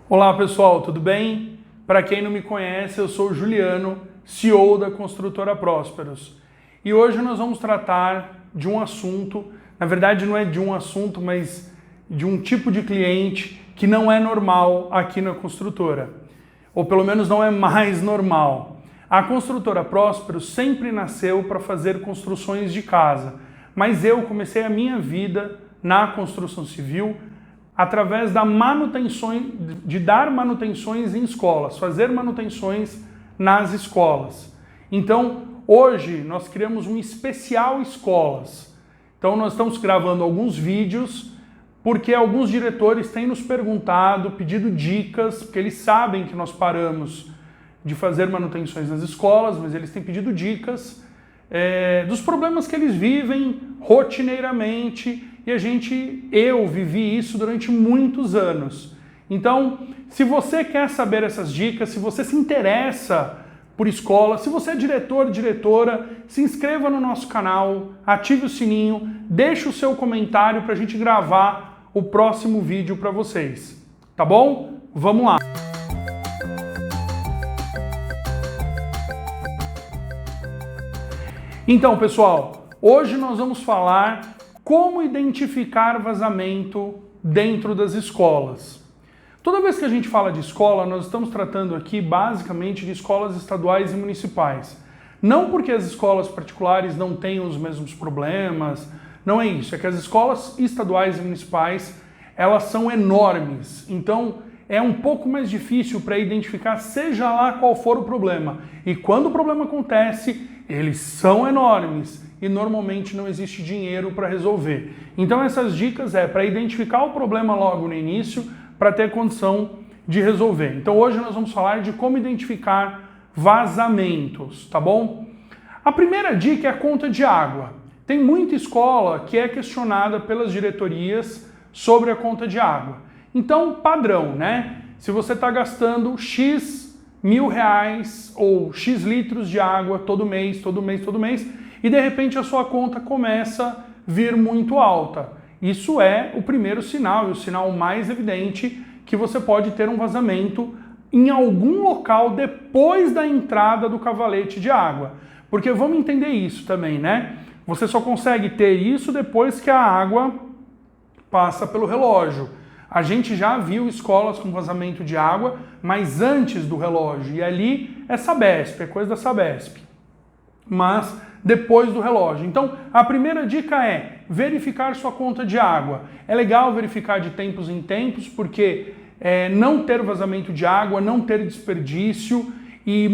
Olá pessoal, tudo bem? Para quem não me conhece, eu sou o Juliano, CEO da Construtora Prósperos. E hoje nós vamos tratar de um assunto, na verdade não é de um assunto, mas de um tipo de cliente que não é normal aqui na construtora. Ou pelo menos não é mais normal. A Construtora Prósperos sempre nasceu para fazer construções de casa, mas eu comecei a minha vida na construção civil através da de dar manutenções em escolas, fazer manutenções nas escolas. Então, hoje nós criamos um especial escolas. Então, nós estamos gravando alguns vídeos porque alguns diretores têm nos perguntado, pedido dicas, porque eles sabem que nós paramos de fazer manutenções nas escolas, mas eles têm pedido dicas dos problemas que eles vivem rotineiramente. E eu vivi isso durante muitos anos. Então, se você quer saber essas dicas, se você se interessa por escola, se você é diretor, diretora, se inscreva no nosso canal, ative o sininho, deixe o seu comentário para a gente gravar o próximo vídeo para vocês. Tá bom? Vamos lá! Então, pessoal, hoje nós vamos falar como identificar vazamento dentro das escolas. Toda vez que a gente fala de escola, nós estamos tratando aqui basicamente de escolas estaduais e municipais. Não porque as escolas particulares não tenham os mesmos problemas, não é isso. É que as escolas estaduais e municipais, elas são enormes. Então, é um pouco mais difícil para identificar seja lá qual for o problema. E quando o problema acontece, eles são enormes e normalmente não existe dinheiro para resolver. Então essas dicas para identificar o problema logo no início para ter condição de resolver. Então hoje nós vamos falar de como identificar vazamentos, tá bom? A primeira dica é a conta de água. Tem muita escola que é questionada pelas diretorias sobre a conta de água. Então, padrão, né? Se você está gastando X mil reais ou X litros de água todo mês, e de repente a sua conta começa a vir muito alta. Isso é o primeiro sinal, e o sinal mais evidente que você pode ter um vazamento em algum local depois da entrada do cavalete de água. Porque vamos entender isso também, né? Você só consegue ter isso depois que a água passa pelo relógio. A gente já viu escolas com vazamento de água, mas antes do relógio. E ali é Sabesp, é coisa da Sabesp. Mas depois do relógio. Então, a primeira dica é verificar sua conta de água. É legal verificar de tempos em tempos, porque não ter vazamento de água, não ter desperdício e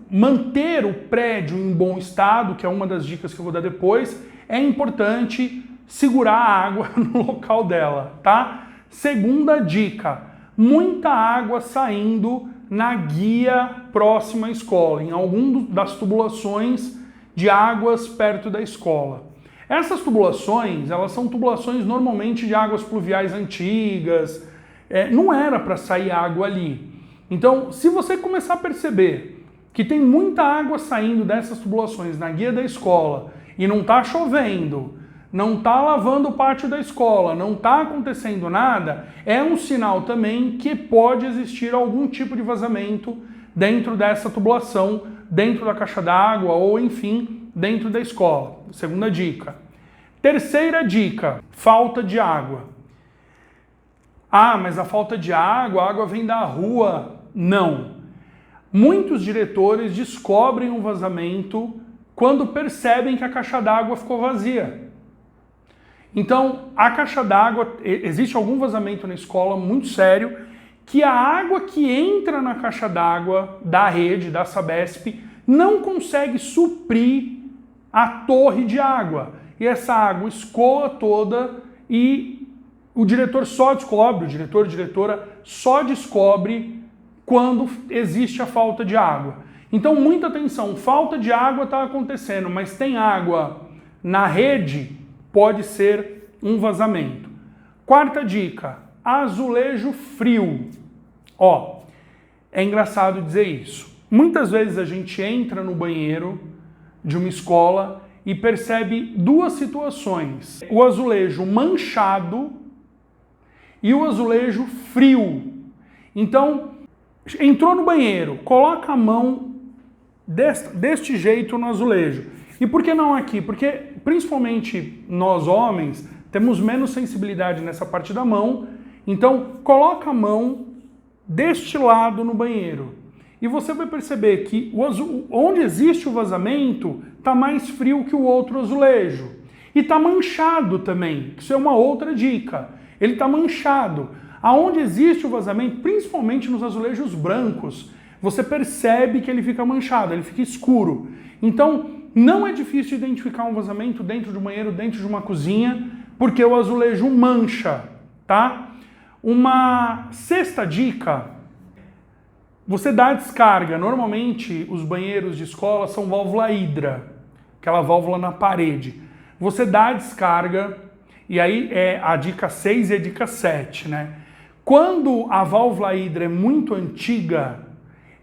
manter o prédio em bom estado, que é uma das dicas que eu vou dar depois, é importante segurar a água no local dela, tá? Segunda dica, muita água saindo na guia próxima à escola, em alguma das tubulações de águas perto da escola. Essas tubulações, elas são tubulações normalmente de águas pluviais antigas, não era para sair água ali. Então, se você começar a perceber que tem muita água saindo dessas tubulações na guia da escola e não está chovendo, não está lavando o pátio da escola, não está acontecendo nada, é um sinal também que pode existir algum tipo de vazamento dentro dessa tubulação, dentro da caixa d'água ou, enfim, dentro da escola. Segunda dica. Terceira dica, falta de água. Ah, mas a falta de água, a água vem da rua. Não. Muitos diretores descobrem um vazamento quando percebem que a caixa d'água ficou vazia. Então, a caixa d'água, existe algum vazamento na escola muito sério, que a água que entra na caixa d'água da rede, da Sabesp, não consegue suprir a torre de água. E essa água escoa toda e o diretor só descobre, o diretor, diretora, só descobre quando existe a falta de água. Então, muita atenção, falta de água está acontecendo, mas tem água na rede, pode ser um vazamento. Quarta dica, azulejo frio. Ó, é engraçado dizer isso. Muitas vezes a gente entra no banheiro de uma escola e percebe duas situações. O azulejo manchado e o azulejo frio. Então, entrou no banheiro, coloca a mão deste jeito no azulejo. E por que não aqui? Porque, principalmente nós homens, temos menos sensibilidade nessa parte da mão. Então, coloca a mão deste lado no banheiro. E você vai perceber que onde existe o vazamento está mais frio que o outro azulejo. E está manchado também. Isso é uma outra dica. Ele está manchado. Aonde existe o vazamento, principalmente nos azulejos brancos, você percebe que ele fica manchado, ele fica escuro. Então, não é difícil identificar um vazamento dentro de um banheiro, dentro de uma cozinha, porque o azulejo mancha, tá? Uma sexta dica, você dá a descarga. Normalmente, os banheiros de escola são válvula hidra, aquela válvula na parede. Você dá a descarga, e aí é a dica 6 e a dica 7, né? Quando a válvula hidra é muito antiga,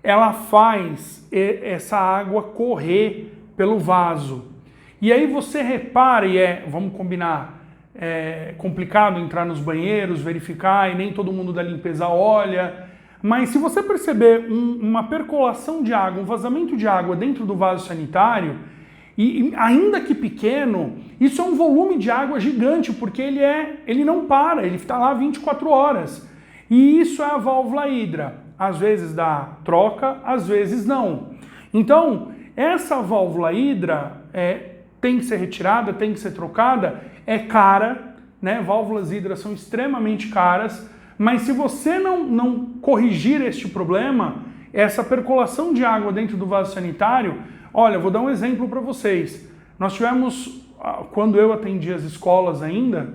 ela faz essa água correr pelo vaso. E aí você repara, vamos combinar, é complicado entrar nos banheiros, verificar, e nem todo mundo da limpeza olha, mas se você perceber uma percolação de água, um vazamento de água dentro do vaso sanitário, e ainda que pequeno, isso é um volume de água gigante, porque ele não para, ele está lá 24 horas. E isso é a válvula hidra. Às vezes dá troca, às vezes não. Então, essa válvula hidra tem que ser retirada, tem que ser trocada, é cara, né? Válvulas hidras são extremamente caras, mas se você não corrigir este problema, essa percolação de água dentro do vaso sanitário, olha, vou dar um exemplo para vocês. Nós tivemos, quando eu atendi as escolas ainda,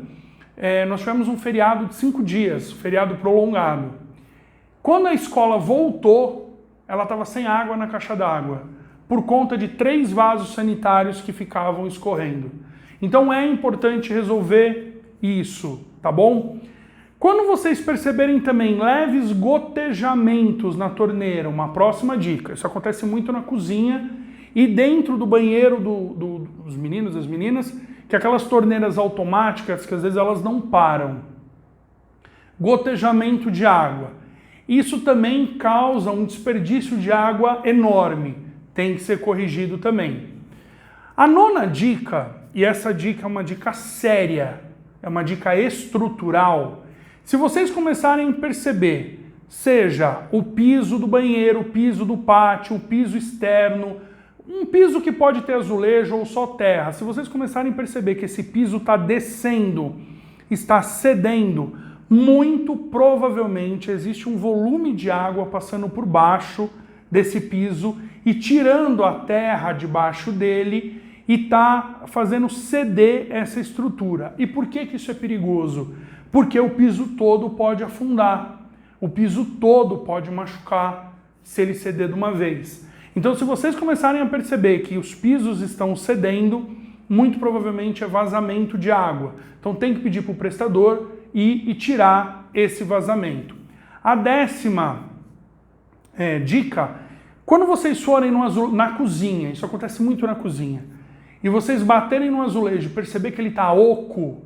nós tivemos um feriado de 5 dias, feriado prolongado. Quando a escola voltou, ela estava sem água na caixa d'água, por conta de 3 vasos sanitários que ficavam escorrendo. Então é importante resolver isso, tá bom? Quando vocês perceberem também leves gotejamentos na torneira, uma próxima dica, isso acontece muito na cozinha e dentro do banheiro dos meninos, das meninas, que aquelas torneiras automáticas que às vezes elas não param. Gotejamento de água. Isso também causa um desperdício de água enorme. Tem que ser corrigido também. A 9ª dica, e essa dica é uma dica séria, é uma dica estrutural. Se vocês começarem a perceber, seja o piso do banheiro, o piso do pátio, o piso externo, um piso que pode ter azulejo ou só terra, se vocês começarem a perceber que esse piso está descendo, está cedendo, muito provavelmente existe um volume de água passando por baixo desse piso e tirando a terra debaixo dele e está fazendo ceder essa estrutura. E por que isso é perigoso? Porque o piso todo pode afundar, o piso todo pode machucar se ele ceder de uma vez. Então, se vocês começarem a perceber que os pisos estão cedendo, muito provavelmente é vazamento de água. Então, tem que pedir para o prestador e tirar esse vazamento. A 10ª dica, quando vocês forem na cozinha, isso acontece muito na cozinha, e vocês baterem no azulejo e perceber que ele está oco,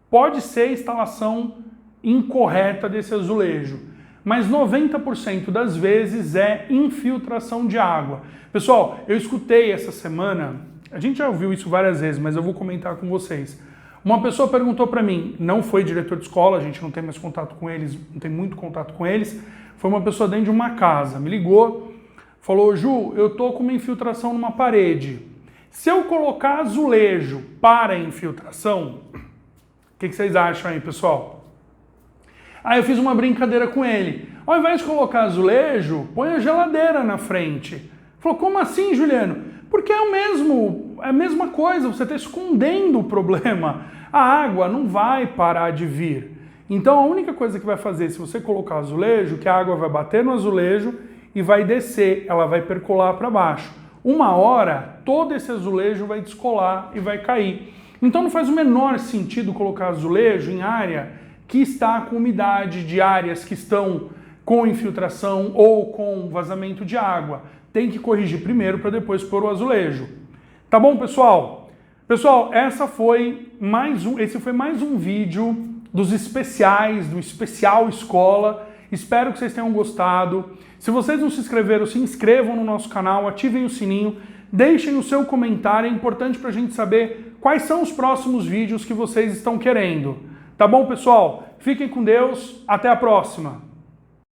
pode ser a instalação incorreta desse azulejo. Mas 90% das vezes é infiltração de água. Pessoal, eu escutei essa semana, a gente já ouviu isso várias vezes, mas eu vou comentar com vocês. Uma pessoa perguntou para mim, não foi diretor de escola, a gente não tem mais contato com eles, não tem muito contato com eles, foi uma pessoa dentro de uma casa, me ligou, falou, Ju, eu tô com uma infiltração numa parede. Se eu colocar azulejo para a infiltração, o que vocês acham aí, pessoal? Aí eu fiz uma brincadeira com ele. Ao invés de colocar azulejo, põe a geladeira na frente. Falou, como assim, Juliano? Porque é a mesma coisa, você está escondendo o problema. A água não vai parar de vir. Então a única coisa que vai fazer, se você colocar azulejo, que a água vai bater no azulejo e vai descer, ela vai percolar para baixo. Uma hora, todo esse azulejo vai descolar e vai cair. Então não faz o menor sentido colocar azulejo em área que está com umidade, de áreas que estão com infiltração ou com vazamento de água. Tem que corrigir primeiro para depois pôr o azulejo. Tá bom, pessoal? Pessoal, esse foi mais um vídeo dos especiais, do Especial Escola. Espero que vocês tenham gostado. Se vocês não se inscreveram, se inscrevam no nosso canal, ativem o sininho, deixem o seu comentário, é importante para a gente saber quais são os próximos vídeos que vocês estão querendo. Tá bom, pessoal? Fiquem com Deus, até a próxima!